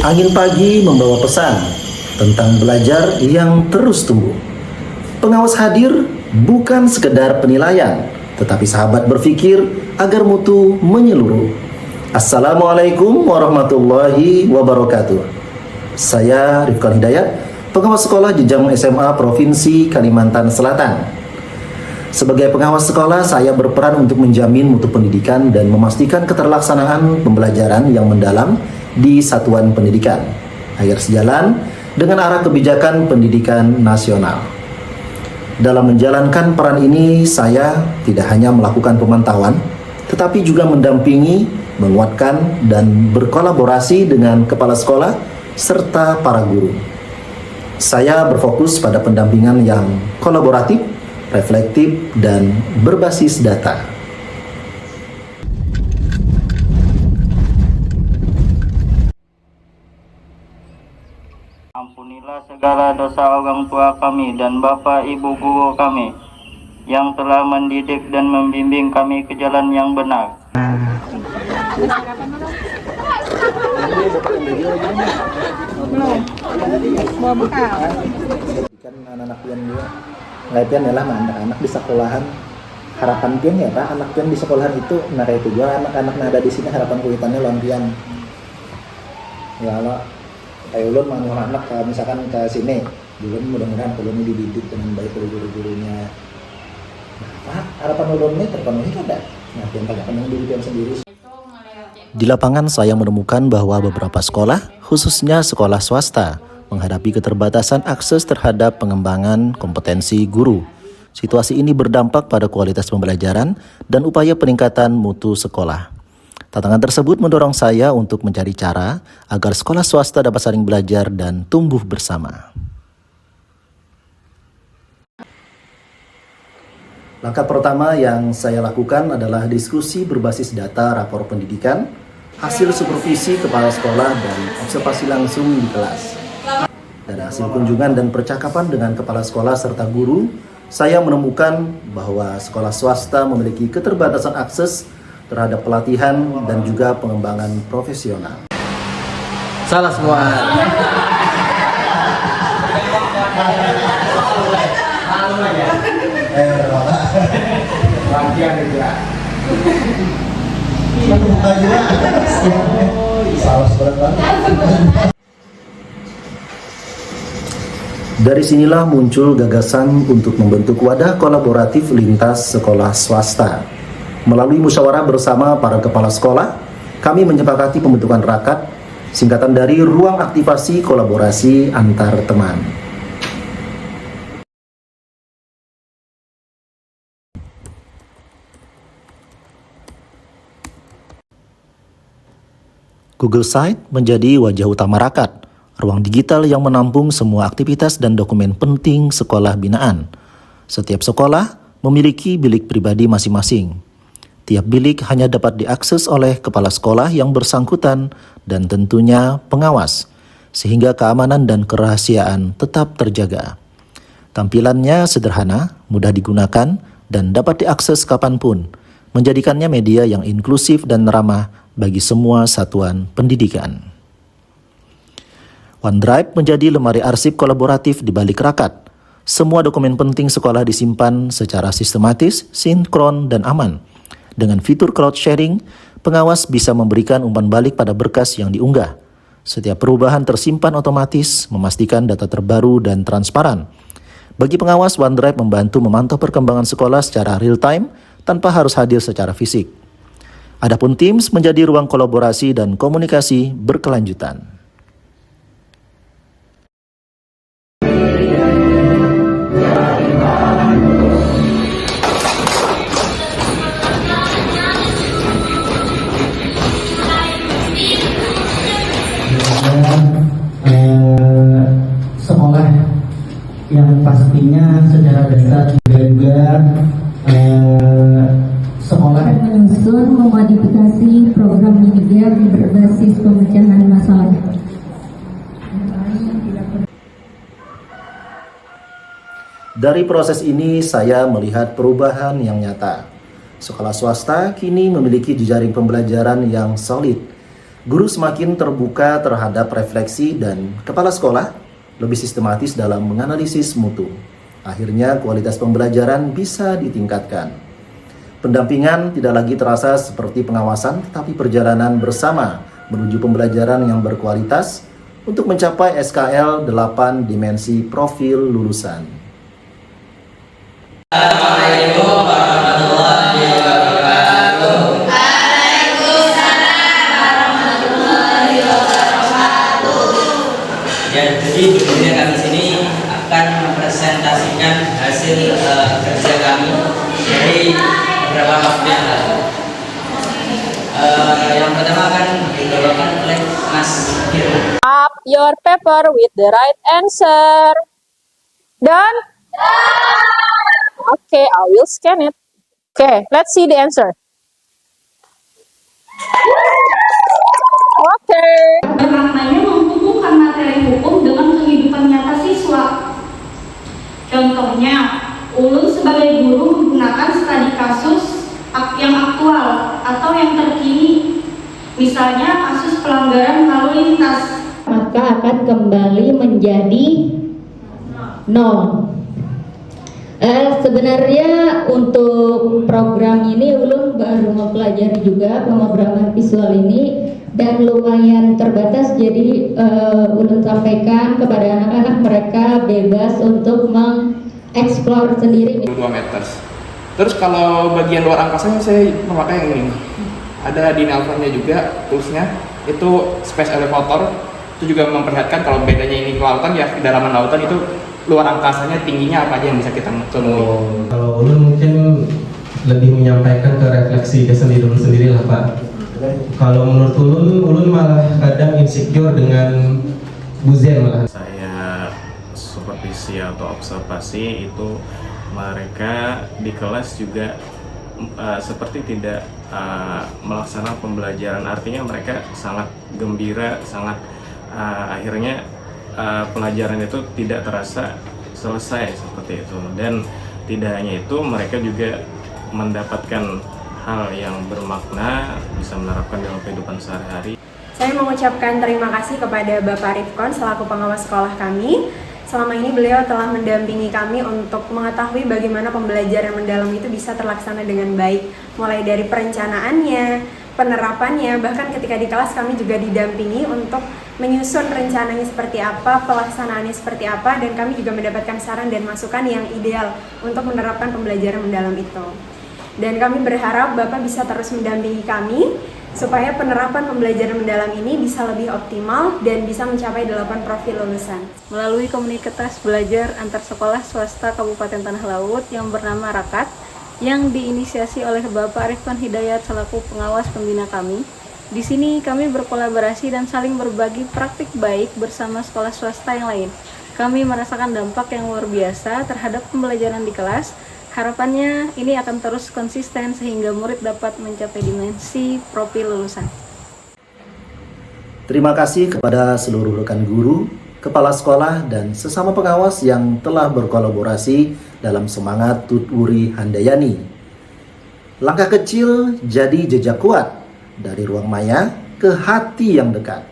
Angin pagi membawa pesan tentang belajar yang terus tumbuh. Pengawas hadir bukan sekedar penilaian, tetapi sahabat berpikir agar mutu menyeluruh. Assalamualaikum warahmatullahi wabarakatuh. Saya Rifkan Hidayat, pengawas sekolah jenjang SMA Provinsi Kalimantan Selatan. Sebagai pengawas sekolah, saya berperan untuk menjamin mutu pendidikan dan memastikan keterlaksanaan pembelajaran yang mendalam di satuan pendidikan agar sejalan dengan arah kebijakan pendidikan nasional. Dalam menjalankan peran ini, saya tidak hanya melakukan pemantauan, tetapi juga mendampingi, menguatkan, dan berkolaborasi dengan kepala sekolah serta para guru. Saya berfokus pada pendampingan yang kolaboratif, reflektif, dan berbasis data. Ampunilah segala dosa orang tua kami dan Bapak Ibu guru kami yang telah mendidik dan membimbing kami ke jalan yang benar. Kan anak-anak pian juga nggak pian lah anak-anak di sekolahan, harapan pian ya Pak, anak pian di sekolahan itu nah itu juga anak-anak ada di sini harapan kuitannya lawan pian ya Allah. Kayak ulun mau anak misalkan ke sini, ulun mudah-mudahan ulun dididik dengan baik oleh guru-gurunya. Nah, harapan ulun ini terpenuhi kada? Nah, yang tanyakan diri pian sendiri. Di lapangan saya menemukan bahwa beberapa sekolah, khususnya sekolah swasta, menghadapi keterbatasan akses terhadap pengembangan kompetensi guru. Situasi ini berdampak pada kualitas pembelajaran dan upaya peningkatan mutu sekolah. Tantangan tersebut mendorong saya untuk mencari cara agar sekolah swasta dapat saling belajar dan tumbuh bersama. Langkah pertama yang saya lakukan adalah diskusi berbasis data rapor pendidikan, hasil supervisi kepala sekolah, dan observasi langsung di kelas. Dari hasil kunjungan dan percakapan dengan kepala sekolah serta guru, saya menemukan bahwa sekolah swasta memiliki keterbatasan akses terhadap pelatihan dan juga pengembangan profesional. Salah semua. Dari sinilah muncul gagasan untuk membentuk wadah kolaboratif lintas sekolah swasta. Melalui musyawarah bersama para kepala sekolah, kami menyepakati pembentukan rakat, singkatan dari Ruang Aktivasi Kolaborasi Antar Teman. Google Site menjadi wajah utama rakat, ruang digital yang menampung semua aktivitas dan dokumen penting sekolah binaan. Setiap sekolah memiliki bilik pribadi masing-masing. Tiap bilik hanya dapat diakses oleh kepala sekolah yang bersangkutan dan tentunya pengawas, sehingga keamanan dan kerahasiaan tetap terjaga. Tampilannya sederhana, mudah digunakan, dan dapat diakses kapanpun, menjadikannya media yang inklusif dan ramah bagi semua satuan pendidikan. OneDrive menjadi lemari arsip kolaboratif di balik rakat. Semua dokumen penting sekolah disimpan secara sistematis, sinkron, dan aman. Dengan fitur cloud sharing, pengawas bisa memberikan umpan balik pada berkas yang diunggah. Setiap perubahan tersimpan otomatis, memastikan data terbaru dan transparan. Bagi pengawas, OneDrive membantu memantau perkembangan sekolah secara real-time tanpa harus hadir secara fisik. Adapun Teams menjadi ruang kolaborasi dan komunikasi berkelanjutan. Sekolah yang pastinya secara data juga sekolah menyusun memodifikasi program Unigap berbasis pemecahan masalah. Dari proses ini saya melihat perubahan yang nyata. Sekolah swasta kini memiliki jejaring pembelajaran yang solid, Guru semakin terbuka terhadap refleksi dan kepala sekolah lebih sistematis dalam menganalisis mutu. Akhirnya kualitas pembelajaran bisa ditingkatkan. Pendampingan tidak lagi terasa seperti pengawasan, tetapi perjalanan bersama menuju pembelajaran yang berkualitas untuk mencapai SKL 8 dimensi profil lulusan. Assalamualaikum warahmatullahi wabarakatuh. Ya, jadi tentunya kami sini akan mempresentasikan hasil kerja kami dari beberapa waktu yang lalu. Yang pertama akan dibawakan oleh Mas Hiro. Up your paper with the right answer. Done? Okay, I will scan it. Okay, let's see the answer. Okay. Maknanya menghubungkan materi hukum dengan kehidupan nyata siswa. Contohnya, Ulun sebagai guru menggunakan studi kasus yang aktual atau yang terkini. Misalnya kasus pelanggaran lalu lintas. Maka akan kembali menjadi 0. Sebenarnya untuk program ini Ulun baru mempelajari juga pemrograman visual ini dan lumayan terbatas, jadi Ulun sampaikan kepada anak-anak mereka bebas untuk mengeksplor sendiri. 2 meter. Terus kalau bagian luar angkasanya saya memakai yang ini. Ada di Nelfonnya juga toolsnya, itu space elevator. Itu juga memperlihatkan kalau bedanya ini kelautan ya, kedalaman lautan itu luar angkasanya tingginya apa aja yang bisa kita temui. Kalau Ulun mungkin lebih menyampaikan ke refleksi ke dulu sendiri lah Pak. Kalau menurut Ulun malah kadang insecure dengan Buzen malah. Saya supervisi atau observasi itu mereka di kelas juga seperti tidak melaksanakan pembelajaran, artinya mereka sangat gembira, sangat akhirnya pelajaran itu tidak terasa selesai seperti itu. Dan tidak hanya itu, mereka juga mendapatkan hal yang bermakna, bisa menerapkan dalam kehidupan sehari-hari. Saya mengucapkan terima kasih kepada Bapak Rifkon selaku pengawas sekolah kami. Selama ini beliau telah mendampingi kami untuk mengetahui bagaimana pembelajaran mendalam itu bisa terlaksana dengan baik, mulai dari perencanaannya, penerapannya, bahkan ketika di kelas kami juga didampingi untuk menyusun rencananya seperti apa, pelaksanaannya seperti apa, dan kami juga mendapatkan saran dan masukan yang ideal untuk menerapkan pembelajaran mendalam itu. Dan kami berharap Bapak bisa terus mendampingi kami supaya penerapan pembelajaran mendalam ini bisa lebih optimal dan bisa mencapai 8 profil lulusan. Melalui komunitas belajar antar sekolah swasta Kabupaten Tanah Laut yang bernama Rakat, yang diinisiasi oleh Bapak Rifkon Hidayat selaku pengawas pembina kami. Di sini kami berkolaborasi dan saling berbagi praktik baik bersama sekolah swasta yang lain. Kami merasakan dampak yang luar biasa terhadap pembelajaran di kelas. Harapannya ini akan terus konsisten sehingga murid dapat mencapai dimensi profil lulusan. Terima kasih kepada seluruh rekan guru, kepala sekolah, dan sesama pengawas yang telah berkolaborasi dalam semangat Tutwuri Handayani. Langkah kecil jadi jejak kuat, dari ruang maya ke hati yang dekat.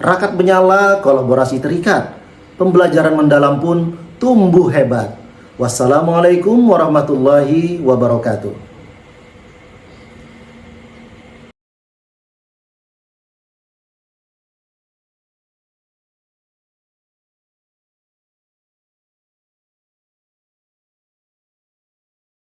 Rakat menyala, kolaborasi terikat. Pembelajaran mendalam pun tumbuh hebat. Wassalamualaikum warahmatullahi wabarakatuh.